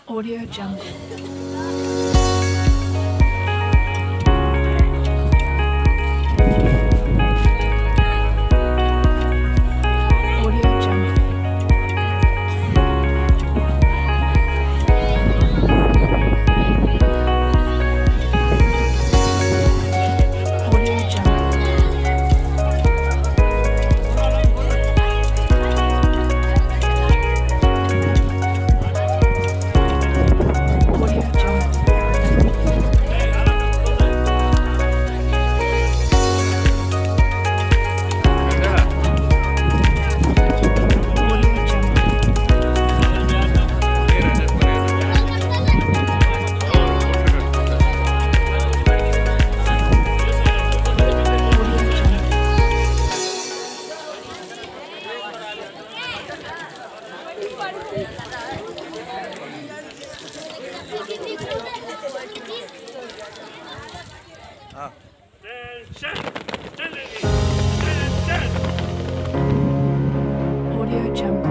Audio Jungle. Audio Jungle. Audio Jungle. Audio Jungle. Audio Jungle. Audio Jungle. Audio Jungle. Audio Jungle. Audio Jungle. Audio Jungle. Audio Jungle. Audio Jungle.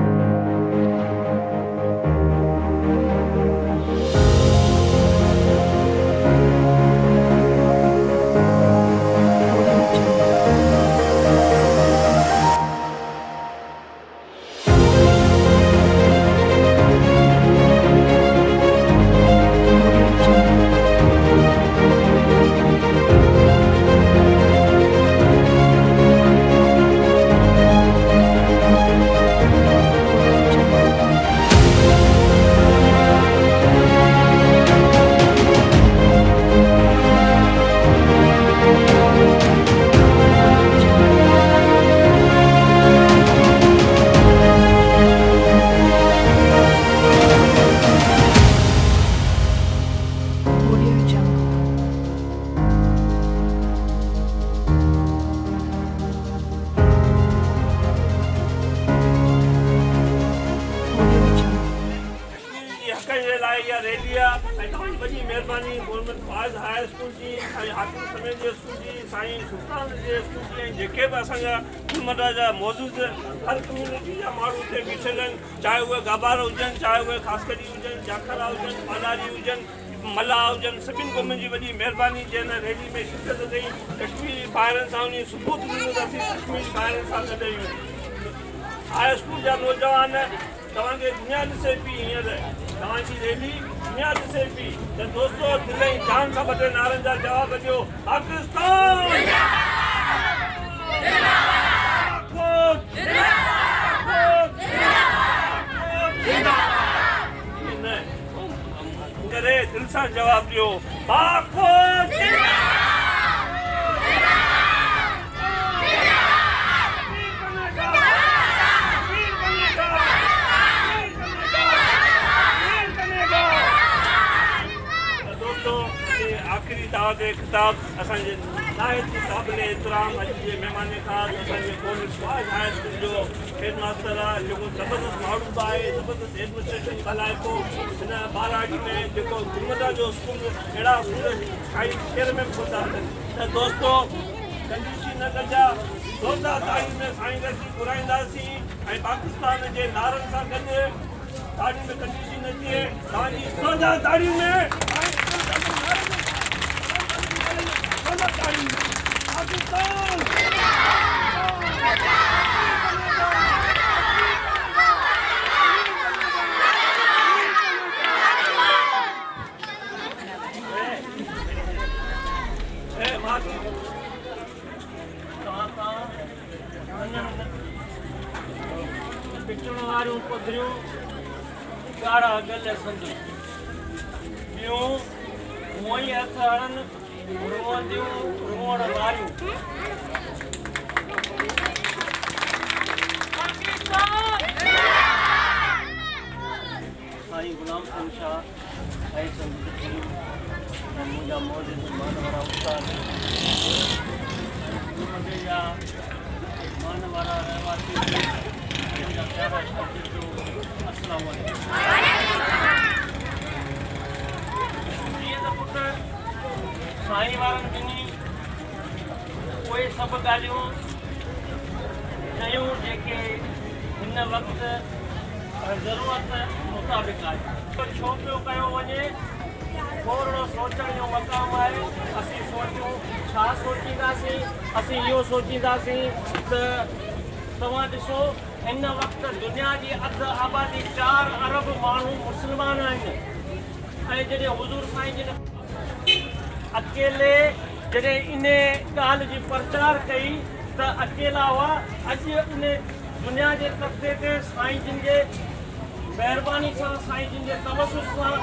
Audio Jungle. या radio तमाम बड़ी मेहरबानी Mohammad फवाज़ high school जी साईं हाकिम समेत जे school जी साईं सुल्तान जे school जी ऐं जेके बि असांजा गुलमर्दा जा मौजूद हर कम्यूनिटी जा माण्हू हिते बीठल आहिनि चाहे उहे गाबार हुजनि चाहे उहे ख़ासकरी हुजनि जाखरा हुजनि पालारी हुजनि मल्हा हुजनि सभिनी क़ौमुनि जी वॾी महिरबानी जंहिं हिन रैली में शिरकत कई कश्मीरी ॿाहिरनि सां उन सबूत ॾींदासीं कश्मीरी ॿाहिरनि सां गॾु हाई स्कूल जा नौजवान तव्हांखे दुनिया ॾिसे पई हींअर तव्हांजी रैली दुनिया ॾिसे पई त दोस्तो दिलि ऐं जान सां ॿ टे नारनि जा जवाब ॾियो पाकिस्तान करे दिलि सां जवाब ॾियो आख़िरी दावत ख़िताब असांजे नाहिद क़ाबिल एतिराम अॼु जे महिमान ख़ास असांजे कॉलेज फवाज़ हाई स्कूल जो हेड मास्टर आहे जेको ज़बरदस्त माण्हू आहे ज़बरदस्त एडमिनिस्ट्रेशन ॻाल्हाए पोइ हिन बाराड़ी में जेको गुलमर्दा जो स्कूल अहिड़ा स्कूल काई शहर में बि कोन्ह था त दोस्तो कंजूसी न कजा ज़ोरदार तारीख़ में साईं गॾु घुराईंदासीं ऐं पाकिस्तान जे नारनि सां गॾु ताड़ी में कंजूसी न थिए तव्हांजी ज़ोरदार ताड़ी में पाकिस्तान पिचण वारियूं पधरियूं ॻाढ़ा गल संदूं ॿियूं हूअं ई हथ हणनि रोअंदियूं रोअण वारियूं साईं गुलाम सिंह शाह आई संदूं ऐं मुंहिंजा मौजूद मान वारा उस्ताद गुलमर्दे जा मान वारा रहवासी मुंहिंजा प्यारा शागिर्दो अस्सलामु अलैकुम जीअं त पुट साईं वारनि ॾिनी उहे सभु ॻाल्हियूं शयूं जेके हिन वक़्तु ज़रूरत मुताबिक़ आहे। छो पियो कयो वञे थोरो सोचण जो मक़ाम आहे असीं सोचूं छा सोचींदासीं असीं इहो सोचींदासीं त तव्हां ॾिसो हिन वक़्तु दुनिया जी अधु आबादी 4 अरब माण्हू मुस्लमान आहिनि ऐं जॾहिं हुज़ूर साईं जिन अकेले जॾहिं इन ॻाल्हि जी प्रचार कई त अकेला हुआ अॼु इन दुनिया जे तख़्ते ते साईं जिन जे महिरबानी सां साईं जिन जे तवसुल सां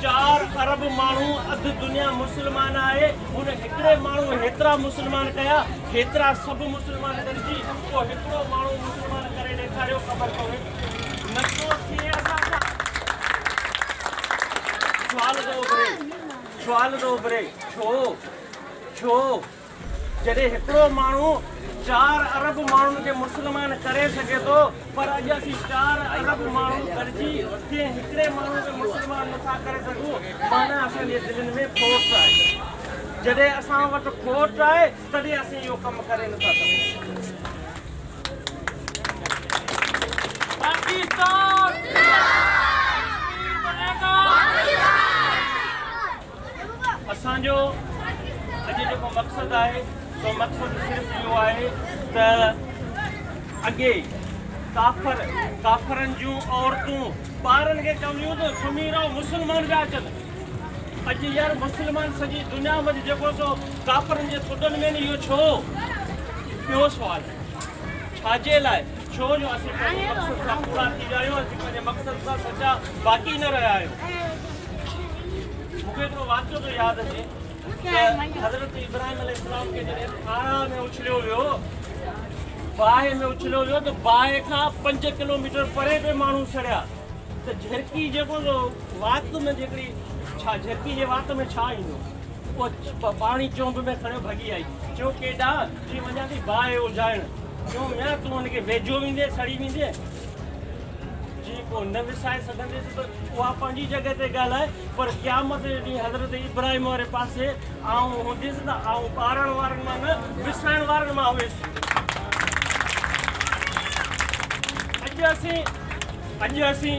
4 अरब माण्हू अधु दुनिया मुस्लमान आहे हुन हिकिड़े माण्हू हेतिरा मुस्लमान कया हेतिरा सभु मुस्लमान गॾिजी पोइ हिकिड़ो माण्हू मुस्लमान करे ॾेखारियो ख़बर पवे नथो थिए असांखां सुवाल थो उभरे छो जॾहिं हिकिड़ो माण्हू 4 अरब माण्हुनि खे मुस्लमान करे सघे थो पर अॼु असीं 4 अरब माण्हू गॾिजी कंहिं हिकिड़े माण्हू खे मुस्लमान नथा करे सघूं माना असांजे दिलनि में खोट आहे जॾहिं असां वटि खोट आहे तॾहिं असीं इहो कमु करे नथा सघूं असांजो अॼु जेको मक़सदु आहे सो मक़सदु सिर्फ़ु इहो आहे त अॻे काफ़रनि जूं औरतूं ॿारनि खे चवंदियूं त सुम्ही रहो मुस्लमान पिया अचनि अॼु यार मुस्लमान सॼी दुनिया में जेको सो काफ़रनि जे थुॾनि में इहो छो ॿियो सुवाल छाजे लाइ छो जो असीं पंहिंजे मक़सद सां पूरा थी विया आहियूं असीं पंहिंजे मक़सद सां सचा बाक़ी न रहिया आहियूं मूंखे हिकिड़ो वाक़ियो थो यादि अचे हज़रत इब्राहिम अलैहिस्सलाम खे जॾहिं थाणा में उछलियो वियो बाहि में उछलियो वियो त बाहि खां 5 किलोमीटर परे पे माण्हू चढ़िया त झिरकी जेको वात में हिकिड़ी छा झिरकी जे वात में छा ईंदो उहो पाणी चोंब में खणियो भॼी आई चयो केॾा जी वञा थी बाहि उजाइण चयो या तूं हुनखे वेझो वेंदे सड़ी वेंदे जी को न विसाए सघंदे त उहा पंहिंजी जॻह ते ॻाल्हाए पर क़यामत जे ॾींहुं हज़रत इब्राहिम वारे पासे आऊं हूंदुसि त आऊं ॿारनि वारनि मां न विसाइण वारनि मां हुयुसि अॼु असीं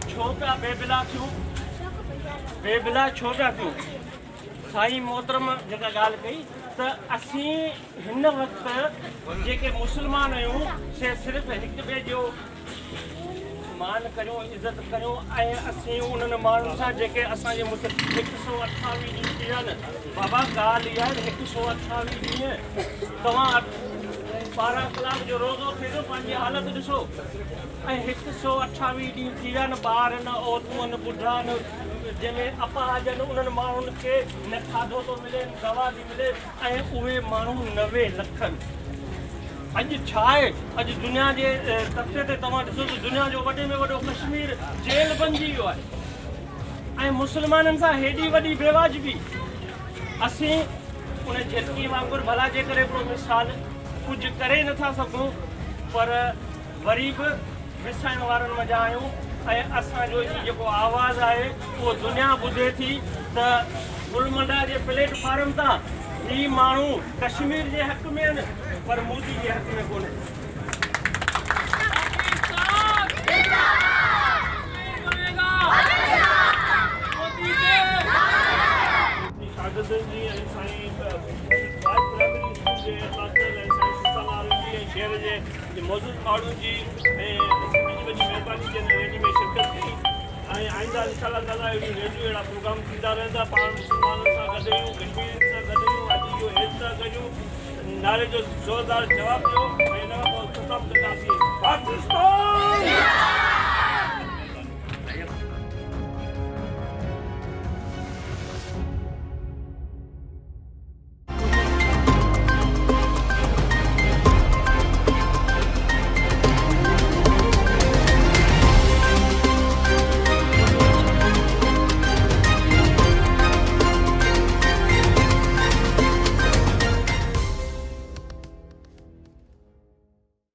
छो पिया बेबिला छो पिया थियूं साईं मोहतरम जेका ॻाल्हि कई त असीं हिन वक़्तु जेके मुस्लमान आहियूं से सिर्फ़ु हिक ॿिए जो मान करियूं इज़त करियूं ऐं असीं उन्हनि माण्हुनि सां जेके असांजे 128 ॾींहं थी विया आहिनि बाबा ॻाल्हि इहा आहे 128 ॾींहं तव्हां 12 कलाक जो रोज़ो थिए थो पंहिंजी हालत ॾिसो ऐं 128 ॾींहं थी विया आहिनि ॿार न औरतूं न ॿुढा न जंहिंमें अपाहज आहिनि उन्हनि माण्हुनि खे न खाधो थो मिले न दवा थी मिले ऐं उहे माण्हू 90 लख अॼु छा आहे अॼु दुनिया जे तख़्ते ते तव्हां ॾिसो त दुनिया जो वॾे में वॾो कश्मीर जेल बणिजी वियो आहे ऐं मुस्लमाननि सां हेॾी वॾी बेवाजिबी असीं उन झिरकी वांगुरु भला जे करे हिकिड़ो मिसाल कुझु करे नथा सघूं पर वरी बि विसाइण वारनि मज़ा आहियूं ऐं असांजो ही जेको आवाज़ु आहे उहो दुनिया ॿुधे थी त गुलमंडा जे प्लेटफॉर्म तां ही माण्हू कश्मीर जे हक़ में आहिनि पर मोदी जे हक़ में कोन्हे शागिर्दनि जी ऐं साईं शहर जे मौजूदु माण्हुनि जी ऐं महिरबानी जे रैली में शिरकत कई ऐं आईंदा इंशाअल्लाह ताला अहिड़ियूं रैलियूं अहिड़ा प्रोग्राम थींदा रहंदा पाण मुस्लमाननि सां गॾु आहियूं कश्मीरियुनि सां गॾु आहियूं अॼु इहो हेठि था कयूं नारे जो ज़ोरदार जवाबु ॾियो ऐं हिन खां पोइ ख़तमु कंदासीं पाकिस्तान